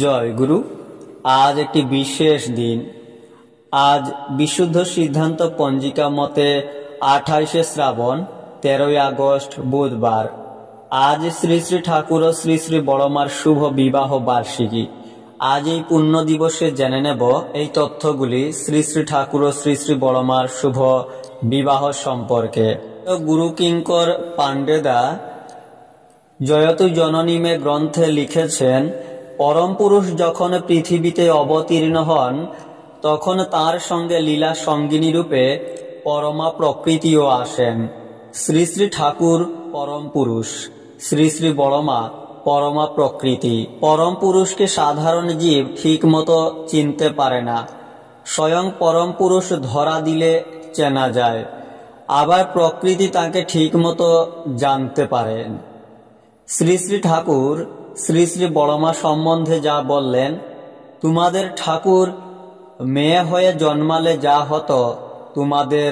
জয় গুরু। আজ একটি বিশেষ দিন। আজ বিশুদ্ধ সিদ্ধান্ত পঞ্জিকা মতে 28শে শ্রাবণ 13ই আগস্ট বুধবার। আজ শ্রী শ্রী ঠাকুর ও শ্রী শ্রী বড়মার শুভ বিবাহ বার্ষিকী। আজ এই পুণ্য দিবসে জেনে নেব এই তথ্যগুলি শ্রী শ্রী ঠাকুর ও শ্রী শ্রী বড়মার শুভ বিবাহ সম্পর্কে। গুরু কিঙ্কর পান্ডেদা জয়তু জননীমে গ্রন্থে লিখেছেন, পরম পুরুষ যখন পৃথিবীতে অবতীর্ণ হন তখন তার সঙ্গে লীলা সঙ্গিনী রূপে পরমা প্রকৃতিও আসেন। শ্রী শ্রী ঠাকুর পরম পুরুষ, শ্রী শ্রী বড়মা পরমা প্রকৃতি। পরম পুরুষকে সাধারণ জীব ঠিক মতো চিনতে পারে না, স্বয়ং পরম পুরুষ ধরা দিলে চেনা যায়। আবার প্রকৃতি তাকে ঠিক মতো জানতে পারেন। শ্রী শ্রী ঠাকুর শ্রী শ্রী বড়মা সম্বন্ধে যা বললেন, তোমাদের ঠাকুর মেয়ে হয়ে জন্মালে যা হতো তোমাদের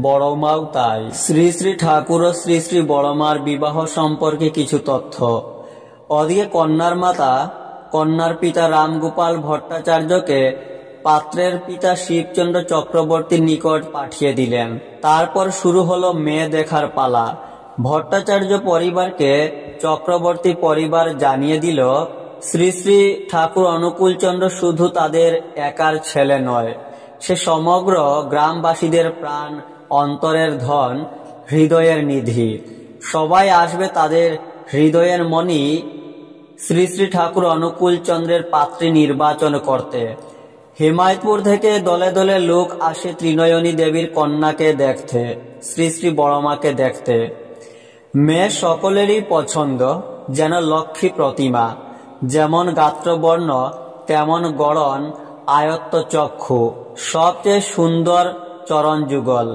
বড়মাও তাই। শ্রী শ্রী ঠাকুর ও শ্রী শ্রী বড়মার বিবাহ সম্পর্কে কিছু তথ্য। ওদিকে কন্যার মাতা কন্যার পিতা রামগোপাল ভট্টাচার্যকে পাত্রের পিতা শিবচন্দ্র চক্রবর্তীর নিকট পাঠিয়ে দিলেন। তারপর শুরু হলো মেয়ে দেখার পালা। ভট্টাচার্য পরিবারকে চক্রবর্তী পরিবার জানিয়ে দিল, শ্রী শ্রী ঠাকুর অনুকূলচন্দ্র শুধু তাদের একার ছেলে নয়, সে সমগ্র গ্রামবাসীদের প্রাণ, অন্তরের ধন, হৃদয়ের নিধি। সবাই আসবে তাদের হৃদয়ের মণি শ্রী শ্রী ঠাকুর অনুকূলচন্দ্রের পাত্রী নির্বাচন করতে। হিমায়তপুর থেকে দলে দলে লোক আসে ত্রিনয়নী দেবীর কন্যাকে দেখতে, শ্রী শ্রী বড়মাকে দেখতে। মেয়ে সকলেরই পছন্দ, যেন লক্ষ্মী প্রতিমা। যেমন গাত্রবর্ণ তেমন গড়ন, আয়ত্ত চক্ষু, সবচেয়ে সুন্দর চরণ যুগল।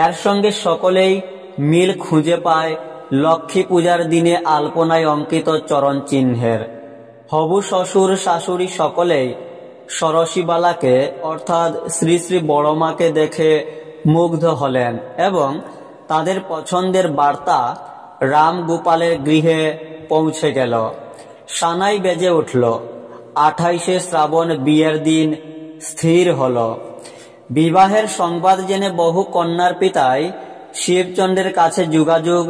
এর সঙ্গে সকলেই মিল খুঁজে পায় লক্ষ্মী পূজার দিনে আলপনায় অঙ্কিত চরণ চিহ্নের। হবু শ্বশুর শাশুড়ি সকলেই সরসীবালাকে অর্থাৎ শ্রী শ্রী বড়মাকে দেখে মুগ্ধ হলেন এবং তাদের পছন্দের বার্তা রামগোপালের গৃহে পৌঁছে গেল। সানাই বেজে উঠল। 28শে শ্রাবণ বিয়ের দিন স্থির হল। বিবাহের সংবাদ জেনে বহু কন্যার পিতাই শিবচন্দ্রের কাছে যোগাযোগ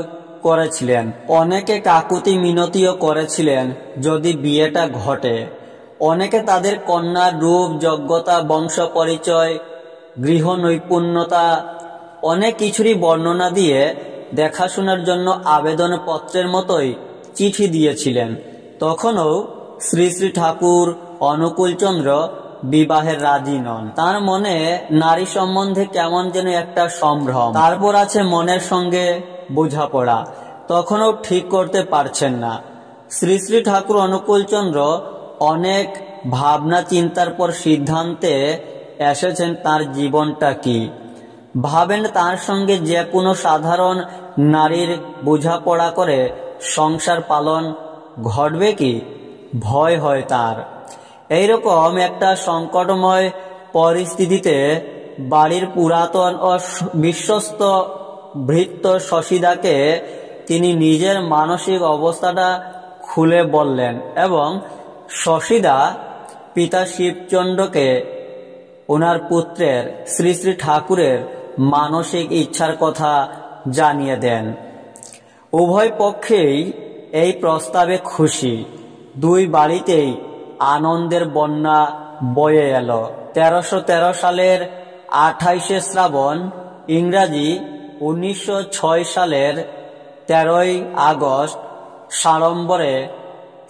করেছিলেন। অনেকে কাকুতি মিনতিও করেছিলেন যদি বিয়েটা ঘটে। অনেকে তাদের কন্যার রূপ, যোগ্যতা, বংশ পরিচয়, গৃহ নৈপুণ্যতা অনেক কিছুরই বর্ণনা দিয়ে দেখাশোনার জন্য আবেদন পত্রের মতোই চিঠি দিয়েছিলেন। তখনও শ্রী শ্রী ঠাকুর অনুকূলচন্দ্র বিবাহের রাজি নন। তার মনে নারী সম্বন্ধে কেমন যেন একটা সম্ভ্রম। তারপর আছে মনের সঙ্গে বোঝাপড়া, তখনও ঠিক করতে পারছেন না। শ্রী শ্রী ঠাকুর অনুকূলচন্দ্র অনেক ভাবনা চিন্তার পর সিদ্ধান্তে এসেছেন তার জীবনটা কি। ভাবেন তার সঙ্গে যে কোনো সাধারণ নারীর বোঝাপড়া করে সংসার পালন ঘটবে কি, ভয় হয় তার। এইরকম একটা সংকটময় পরিস্থিতিতে বাড়ির পুরাতন ও বিশ্বস্ত ভৃত্য শশীদাকে তিনি নিজের মানসিক অবস্থাটা খুলে বললেন এবং শশীদা পিতা শিবচন্দ্রকে ওনার পুত্রের শ্রী শ্রী ঠাকুরের মানসিক ইচ্ছার কথা জানিয়ে দেন। উভয় পক্ষেই এই প্রস্তাবে খুশি। দুই বাড়িতেই আনন্দের বন্যা বয়ে এলো। 1313 সালের 28শে শ্রাবণ, ইংরাজি 1906 সালের 13ই আগস্ট সাড়ম্বরে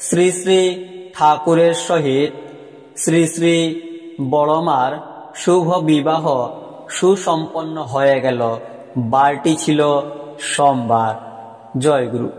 শ্রী শ্রী ঠাকুরের সহিত শ্রী শ্রী বড়মার শুভ বিবাহ সুসম্পন্ন হয়ে গেল। বারটি ছিল সোমবার। জয় গুরু।